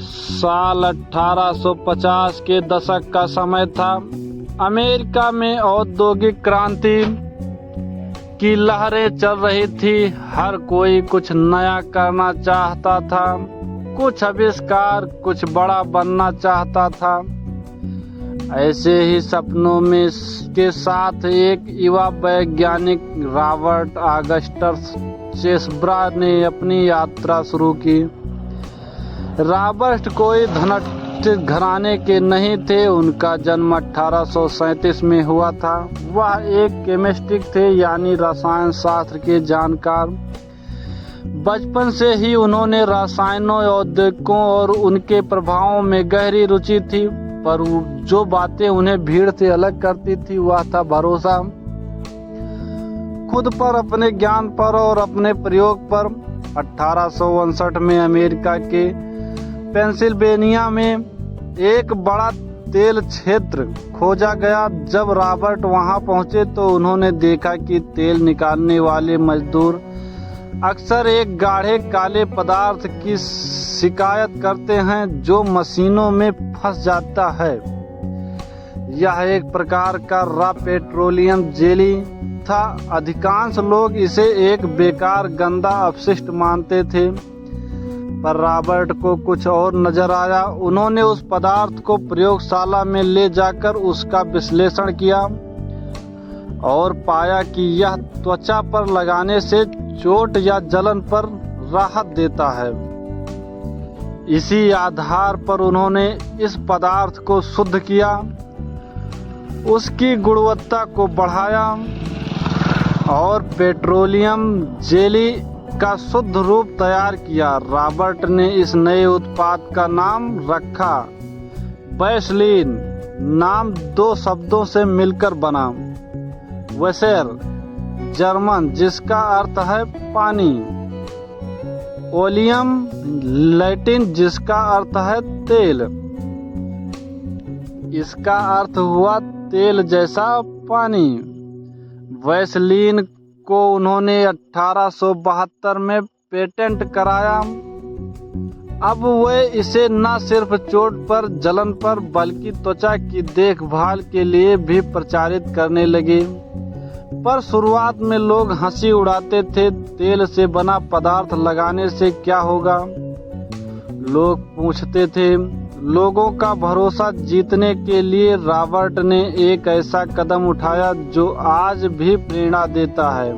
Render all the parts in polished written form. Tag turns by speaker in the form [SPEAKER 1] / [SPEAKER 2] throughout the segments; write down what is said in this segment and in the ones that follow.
[SPEAKER 1] साल 1850 के दशक का समय था। अमेरिका में औद्योगिक क्रांति की लहरें चल रही थी। हर कोई कुछ नया करना चाहता था, कुछ आविष्कार, कुछ बड़ा बनना चाहता था। ऐसे ही सपनों में के साथ एक युवा वैज्ञानिक रॉबर्ट ऑगस्टस चेसब्रा ने अपनी यात्रा शुरू की। रॉबर्ट कोई धनाढ्य घराने के नहीं थे। उनका जन्म 1837 में हुआ था। वह एक केमिस्ट थे, यानी रसायन शास्त्र के जानकार। बचपन से ही उन्होंने रसायनों, औद्योगिकों और उनके प्रभावों में गहरी रुचि थी, पर जो बातें उन्हें भीड़ से अलग करती थी वह था भरोसा खुद पर, अपने ज्ञान पर और अपने प्रयोग पर। 1859 में अमेरिका के पेंसिल्वेनिया में एक बड़ा तेल क्षेत्र खोजा गया। जब रॉबर्ट वहां पहुंचे तो उन्होंने देखा कि तेल निकालने वाले मजदूर अक्सर एक गाढ़े काले पदार्थ की शिकायत करते हैं जो मशीनों में फंस जाता है। यह एक प्रकार का रॉ पेट्रोलियम जेली था। अधिकांश लोग इसे एक बेकार गंदा अपशिष्ट मानते थे, पर रॉबर्ट को कुछ और नजर आया। उन्होंने उस पदार्थ को प्रयोगशाला में ले जाकर उसका विश्लेषण किया और पाया कि यह त्वचा पर लगाने से चोट या जलन पर राहत देता है। इसी आधार पर उन्होंने इस पदार्थ को शुद्ध किया, उसकी गुणवत्ता को बढ़ाया और पेट्रोलियम जेली का शुद्ध रूप तैयार किया। रॉबर्ट ने इस नए उत्पाद का नाम रखा वैसलीन। नाम दो शब्दों से मिलकर बना, वैसेर जर्मन जिसका अर्थ है पानी, ओलियम लैटिन जिसका अर्थ है तेल। इसका अर्थ हुआ तेल जैसा पानी। वैसलीन को उन्होंने 1872 में पेटेंट कराया। अब वे इसे न सिर्फ चोट पर, जलन पर, बल्कि त्वचा की देखभाल के लिए भी प्रचारित करने लगे। पर शुरुआत में लोग हंसी उड़ाते थे। तेल से बना पदार्थ लगाने से क्या होगा, लोग पूछते थे। लोगों का भरोसा जीतने के लिए रॉबर्ट ने एक ऐसा कदम उठाया जो आज भी प्रेरणा देता है।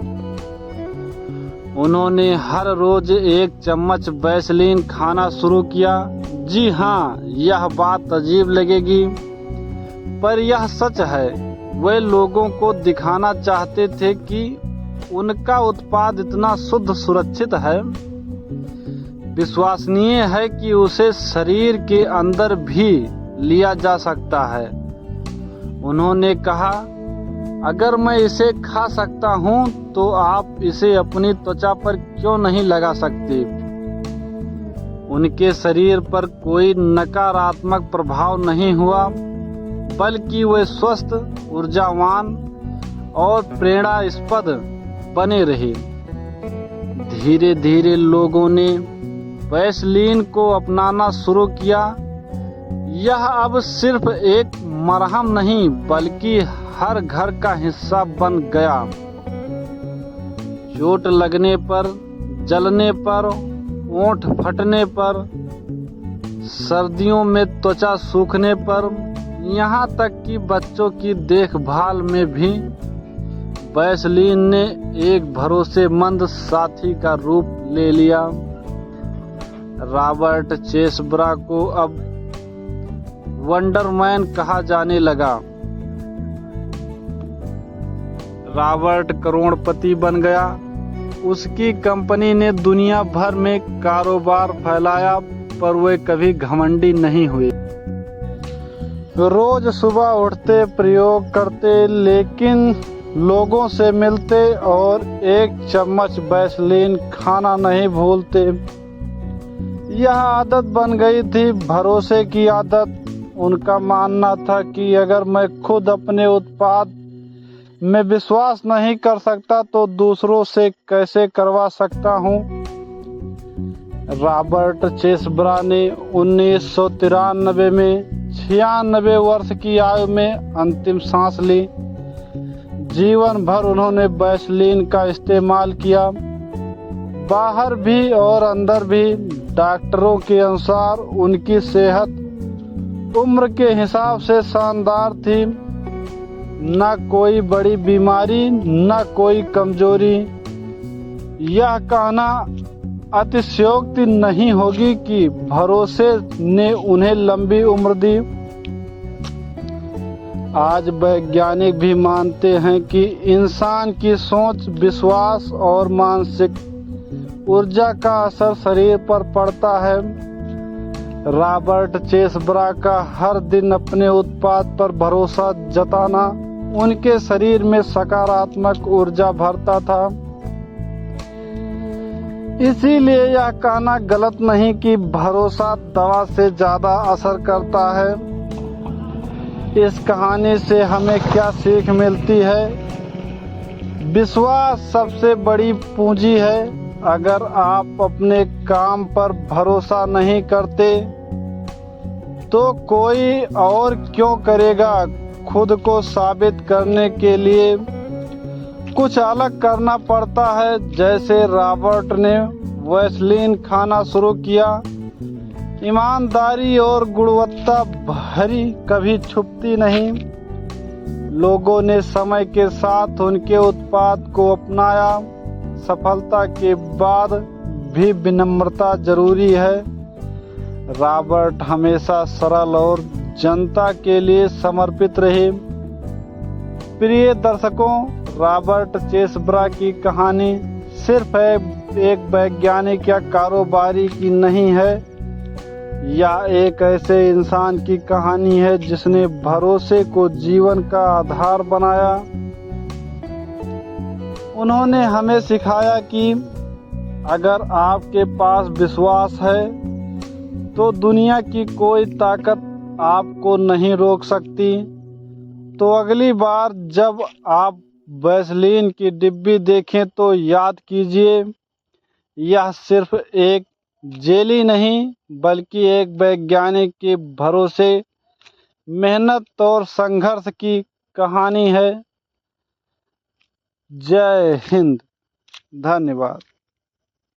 [SPEAKER 1] उन्होंने हर रोज एक चम्मच वैसलीन खाना शुरू किया। जी हाँ, यह बात अजीब लगेगी, पर यह सच है। वे लोगों को दिखाना चाहते थे कि उनका उत्पाद इतना शुद्ध, सुरक्षित है, विश्वसनीय है कि उसे शरीर के अंदर भी लिया जा सकता है। उन्होंने कहा, अगर मैं इसे खा सकता हूं तो आप इसे अपनी त्वचा पर क्यों नहीं लगा सकते। उनके शरीर पर कोई नकारात्मक प्रभाव नहीं हुआ, बल्कि वे स्वस्थ, ऊर्जावान और प्रेरणास्पद बने रहे। धीरे धीरे लोगों ने वैसलीन को अपनाना शुरू किया। यह अब सिर्फ एक मरहम नहीं, बल्कि हर घर का हिस्सा बन गया। चोट लगने पर, जलने पर, ओंठ फटने पर, सर्दियों में त्वचा सूखने पर, यहाँ तक कि बच्चों की देखभाल में भी वैसलीन ने एक भरोसेमंद साथी का रूप ले लिया। रॉबर्ट चेसब्रा को अब वंडरमैन कहा जाने लगा। रॉबर्ट करोड़पति बन गया। उसकी कंपनी ने दुनिया भर में कारोबार फैलाया, पर वे कभी घमंडी नहीं हुए। रोज सुबह उठते, प्रयोग करते, लेकिन लोगों से मिलते और एक चम्मच वैसलीन खाना नहीं भूलते। यह आदत बन गई थी, भरोसे की आदत। उनका मानना था कि अगर मैं खुद अपने उत्पाद में विश्वास नहीं कर सकता तो दूसरों से कैसे करवा सकता हूँ। रॉबर्ट चेसब्रा ने 1993 में 96 वर्ष की आयु में अंतिम सांस ली। जीवन भर उन्होंने वैसलीन का इस्तेमाल किया, बाहर भी और अंदर भी। डॉक्टरों के अनुसार उनकी सेहत उम्र के हिसाब से शानदार थी, न कोई बड़ी बीमारी न कोई कमजोरी। यह कहना अतिशयोक्ति नहीं होगी कि भरोसे ने उन्हें लंबी उम्र दी। आज वैज्ञानिक भी मानते हैं कि इंसान की सोच, विश्वास और मानसिक ऊर्जा का असर शरीर पर पड़ता है। रॉबर्ट चेसब्रा का हर दिन अपने उत्पाद पर भरोसा जताना उनके शरीर में सकारात्मक ऊर्जा भरता था। इसीलिए यह कहना गलत नहीं कि भरोसा दवा से ज्यादा असर करता है। इस कहानी से हमें क्या सीख मिलती है? विश्वास सबसे बड़ी पूंजी है। अगर आप अपने काम पर भरोसा नहीं करते तो कोई और क्यों करेगा? खुद को साबित करने के लिए कुछ अलग करना पड़ता है। जैसे रॉबर्ट ने वैसलीन खाना शुरू किया, ईमानदारी और गुणवत्ता भरी कभी छुपती नहीं। लोगों ने समय के साथ उनके उत्पाद को अपनाया। सफलता के बाद भी विनम्रता जरूरी है। रॉबर्ट हमेशा सरल और जनता के लिए समर्पित रहे। प्रिय दर्शकों, रॉबर्ट चेसब्रा की कहानी सिर्फ एक वैज्ञानिक या कारोबारी की नहीं है, यह एक ऐसे इंसान की कहानी है जिसने भरोसे को जीवन का आधार बनाया। उन्होंने हमें सिखाया कि अगर आपके पास विश्वास है तो दुनिया की कोई ताकत आपको नहीं रोक सकती। तो अगली बार जब आप वैसलीन की डिब्बी देखें तो याद कीजिए, यह सिर्फ एक जेली नहीं बल्कि एक वैज्ञानिक के भरोसे, मेहनत और संघर्ष की कहानी है। जय हिंद। धन्यवाद।